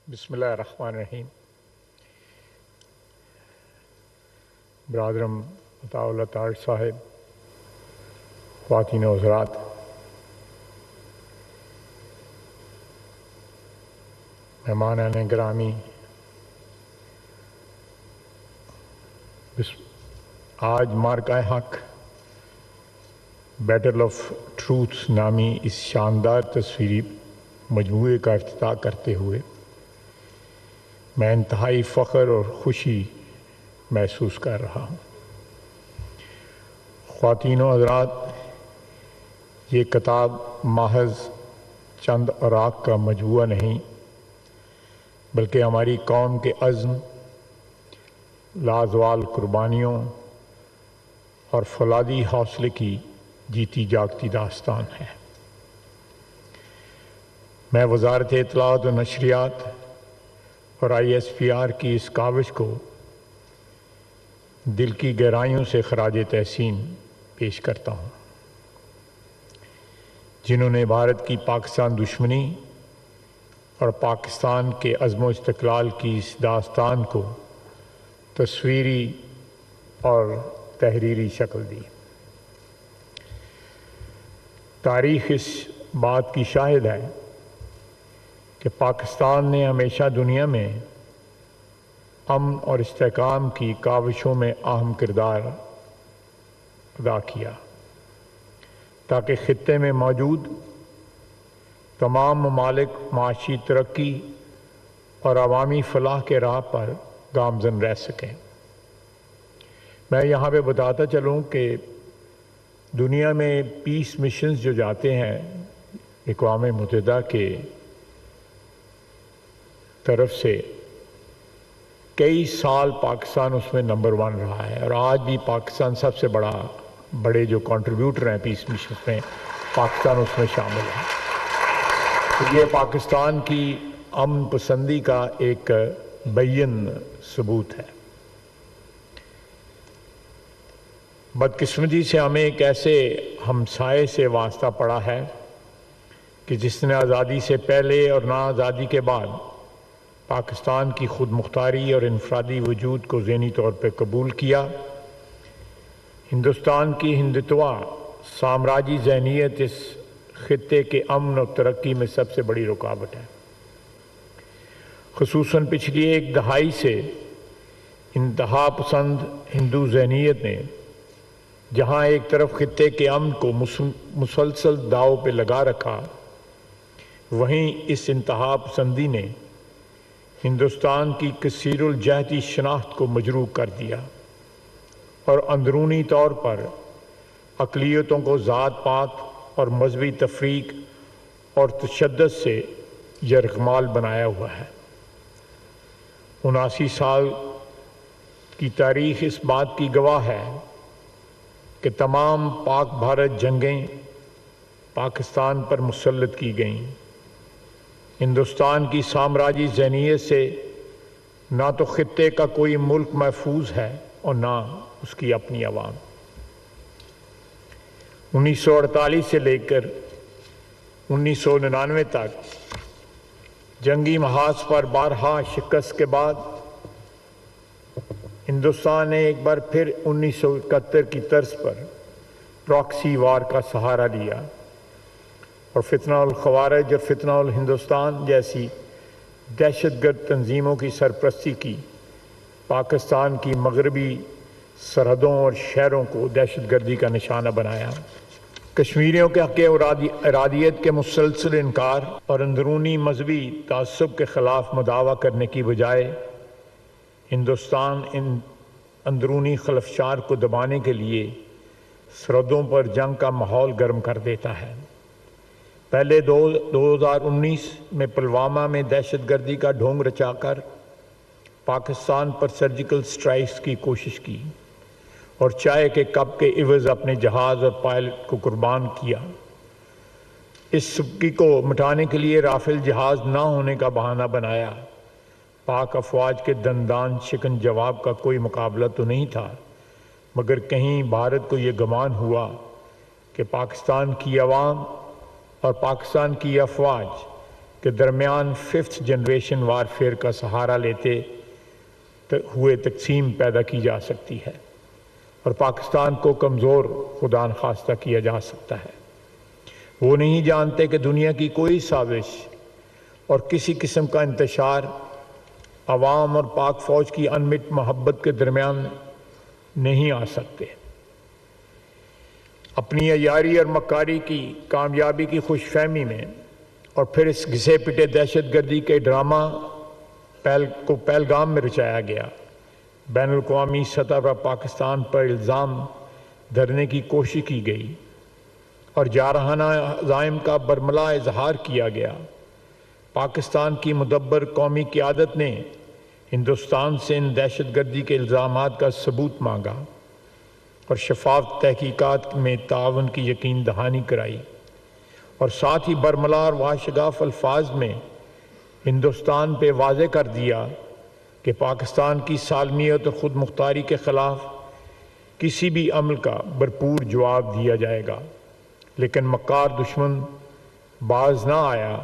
بسم اللہ الرحمن الرحیم۔ برادرم عطاء اللہ طارق صاحب، خواتین و حضرات، مہمانان گرامی، آج مارکہ حق بیٹل آف ٹروتھ نامی اس شاندار تصویری مجموعے کا افتتاح کرتے ہوئے میں انتہائی فخر اور خوشی محسوس کر رہا ہوں۔ خواتین و حضرات، یہ کتاب محض چند اوراق کا مجموعہ نہیں بلکہ ہماری قوم کے عزم، لازوال قربانیوں اور فولادی حوصلے کی جیتی جاگتی داستان ہے۔ میں وزارت اطلاعات و نشریات اور ISPR کی اس کاوش کو دل کی گہرائیوں سے خراج تحسین پیش کرتا ہوں، جنہوں نے بھارت کی پاکستان دشمنی اور پاکستان کے عزم و استقلال کی اس داستان کو تصویری اور تحریری شکل دی۔ تاریخ اس بات کی شاہد ہے کہ پاکستان نے ہمیشہ دنیا میں امن اور استحکام کی کاوشوں میں اہم کردار ادا کیا، تاکہ خطے میں موجود تمام ممالک معاشی ترقی اور عوامی فلاح کے راہ پر گامزن رہ سکیں۔ میں یہاں پہ بتاتا چلوں کہ دنیا میں پیس مشنز جو جاتے ہیں اقوام متحدہ کے طرف سے، کئی سال پاکستان اس میں نمبر 1 رہا ہے، اور آج بھی پاکستان سب سے بڑے جو کنٹریبیوٹر ہیں پیس مشنز میں، پاکستان اس میں شامل ہے۔ تو یہ پاکستان کی امن پسندی کا ایک بین ثبوت ہے۔ بدقسمتی سے ہمیں ایک ایسے ہمسائے سے واسطہ پڑا ہے کہ جس نے آزادی سے پہلے اور نہ آزادی کے بعد پاکستان کی خود مختاری اور انفرادی وجود کو ذہنی طور پہ قبول کیا۔ ہندوستان کی ہندتوا سامراجی ذہنیت اس خطے کے امن اور ترقی میں سب سے بڑی رکاوٹ ہے۔ خصوصاً پچھلی ایک دہائی سے انتہا پسند ہندو ذہنیت نے جہاں ایک طرف خطے کے امن کو مسلسل داؤ پہ لگا رکھا، وہیں اس انتہا پسندی نے ہندوستان کی کثیر الجہتی شناخت کو مجروح کر دیا اور اندرونی طور پر اقلیتوں کو ذات پات اور مذہبی تفریق اور تشدد سے یرغمال بنایا ہوا ہے۔ 79 سال کی تاریخ اس بات کی گواہ ہے کہ تمام پاک بھارت جنگیں پاکستان پر مسلط کی گئیں۔ ہندوستان کی سامراجی ذہنیت سے نہ تو خطے کا کوئی ملک محفوظ ہے اور نہ اس کی اپنی عوام۔ 1948 سے لے کر 1999 تک جنگی محاذ پر بارہا شکست کے بعد ہندوستان نے ایک بار پھر 1971 کی طرز پر پراکسی وار کا سہارا لیا اور فتنہ الخوارج اور فتنہ الہندوستان جیسی دہشت گرد تنظیموں کی سرپرستی کی، پاکستان کی مغربی سرحدوں اور شہروں کو دہشت گردی کا نشانہ بنایا۔ کشمیریوں کے حق ارادیت کے مسلسل انکار اور اندرونی مذہبی تعصب کے خلاف مداوع کرنے کی بجائے ہندوستان ان اندرونی خلفشار کو دبانے کے لیے سرحدوں پر جنگ کا ماحول گرم کر دیتا ہے۔ پہلے 2019 میں پلوامہ میں دہشت گردی کا ڈھونگ رچا کر پاکستان پر سرجیکل سٹرائکس کی کوشش کی اور چائے کے کپ کے عوض اپنے جہاز اور پائلٹ کو قربان کیا۔ اس سبکی کو مٹانے کے لیے رافیل جہاز نہ ہونے کا بہانہ بنایا۔ پاک افواج کے دندان شکن جواب کا کوئی مقابلہ تو نہیں تھا، مگر کہیں بھارت کو یہ گمان ہوا کہ پاکستان کی عوام اور پاکستان کی افواج کے درمیان 5th جنریشن وارفیئر کا سہارا لیتے ہوئے تقسیم پیدا کی جا سکتی ہے اور پاکستان کو کمزور خدا نخواستہ کیا جا سکتا ہے۔ وہ نہیں جانتے کہ دنیا کی کوئی سازش اور کسی قسم کا انتشار عوام اور پاک فوج کی انمٹ محبت کے درمیان نہیں آ سکتے۔ اپنی عیاری اور مکاری کی کامیابی کی خوش فہمی میں اور پھر اس گھسے پٹے دہشت گردی کے ڈرامہ کو پہلگام میں رچایا گیا، بین الاقوامی سطح پر پاکستان پر الزام دھرنے کی کوشش کی گئی اور جارحانہ عزائم کا برملا اظہار کیا گیا۔ پاکستان کی مدبر قومی قیادت نے ہندوستان سے ان دہشت گردی کے الزامات کا ثبوت مانگا اور شفاف تحقیقات میں تعاون کی یقین دہانی کرائی، اور ساتھ ہی برملا اور واشگاف الفاظ میں ہندوستان پہ واضح کر دیا کہ پاکستان کی سالمیت اور خود مختاری کے خلاف کسی بھی عمل کا بھرپور جواب دیا جائے گا۔ لیکن مکار دشمن باز نہ آیا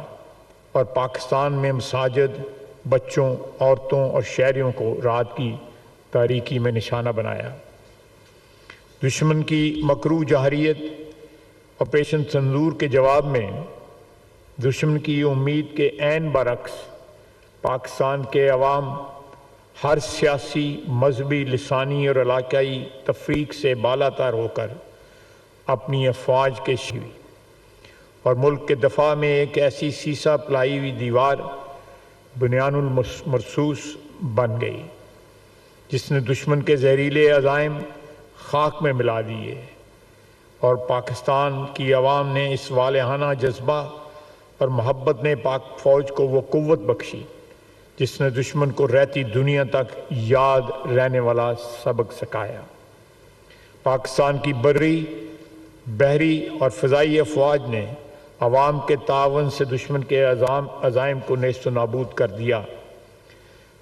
اور پاکستان میں مساجد، بچوں، عورتوں اور شہریوں کو رات کی تاریکی میں نشانہ بنایا۔ دشمن کی مکروہ جارحیت آپریشن سندور کے جواب میں دشمن کی امید کے عین برعکس پاکستان کے عوام ہر سیاسی، مذہبی، لسانی اور علاقائی تفریق سے بالاتر ہو کر اپنی افواج کے شیوی اور ملک کے دفاع میں ایک ایسی سیسا پلائی ہوئی دیوار بنیان المرصوص بن گئی جس نے دشمن کے زہریلے عزائم خاک میں ملا دیے، اور پاکستان کی عوام نے اس والہانہ جذبہ اور محبت میں پاک فوج کو وہ قوت بخشی جس نے دشمن کو رہتی دنیا تک یاد رہنے والا سبق سکھایا۔ پاکستان کی بری، بحری اور فضائی افواج نے عوام کے تعاون سے دشمن کے عزائم کو نیست و نابود کر دیا۔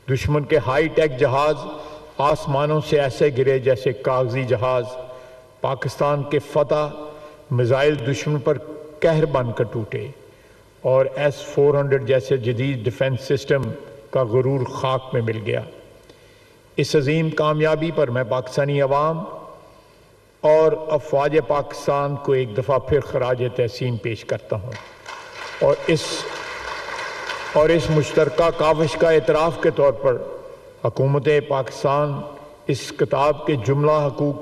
دشمن کے ہائی ٹیک جہاز آسمانوں سے ایسے گرے جیسے کاغذی جہاز۔ پاکستان کے فتح میزائل دشمن پر قہر بن کر ٹوٹے اور S-400 جیسے جدید ڈیفنس سسٹم کا غرور خاک میں مل گیا۔ اس عظیم کامیابی پر میں پاکستانی عوام اور افواج پاکستان کو ایک دفعہ پھر خراج تحسین پیش کرتا ہوں اور اس مشترکہ کاوش کا اعتراف کے طور پر حکومت پاکستان اس کتاب کے جملہ حقوق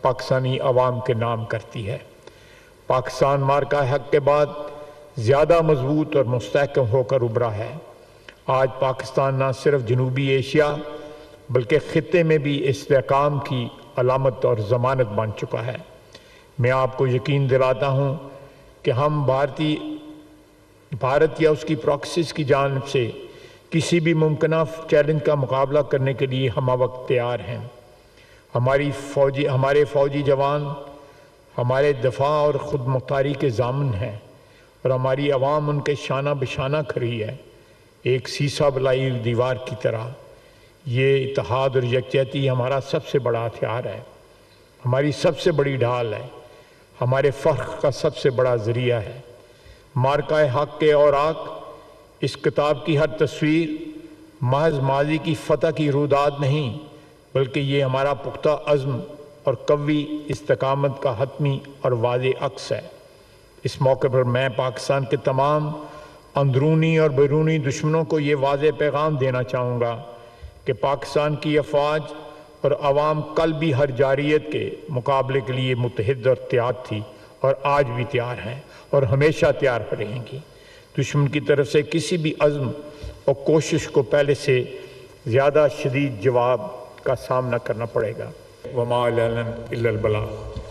پاکستانی عوام کے نام کرتی ہے۔ پاکستان مارکہ حق کے بعد زیادہ مضبوط اور مستحکم ہو کر ابھرا ہے۔ آج پاکستان نہ صرف جنوبی ایشیا بلکہ خطے میں بھی استحکام کی علامت اور ضمانت بن چکا ہے۔ میں آپ کو یقین دلاتا ہوں کہ ہم بھارت یا اس کی پراکسیز کی جانب سے کسی بھی ممکنہ چیلنج کا مقابلہ کرنے کے لیے ہمہ وقت تیار ہیں۔ ہمارے فوجی جوان ہمارے دفاع اور خود مختاری کے ضامن ہیں اور ہماری عوام ان کے شانہ بشانہ کھڑی ہے، ایک سیسا بلائی دیوار کی طرح۔ یہ اتحاد اور یکجہتی ہمارا سب سے بڑا ہتھیار ہے، ہماری سب سے بڑی ڈھال ہے، ہمارے فخر کا سب سے بڑا ذریعہ ہے۔ مارکہ حق کے اوراق اس کتاب کی ہر تصویر محض ماضی کی فتح کی روداد نہیں، بلکہ یہ ہمارا پختہ عزم اور قوی استقامت کا حتمی اور واضح عکس ہے۔ اس موقع پر میں پاکستان کے تمام اندرونی اور بیرونی دشمنوں کو یہ واضح پیغام دینا چاہوں گا کہ پاکستان کی افواج اور عوام کل بھی ہر جارحیت کے مقابلے کے لیے متحد اور تیار تھی اور آج بھی تیار ہیں اور ہمیشہ تیار رہیں گی۔ دشمن کی طرف سے کسی بھی عزم اور کوشش کو پہلے سے زیادہ شدید جواب کا سامنا کرنا پڑے گا۔ وَمَا عَلَيْنَا إِلَّا الْبَلَاغُ۔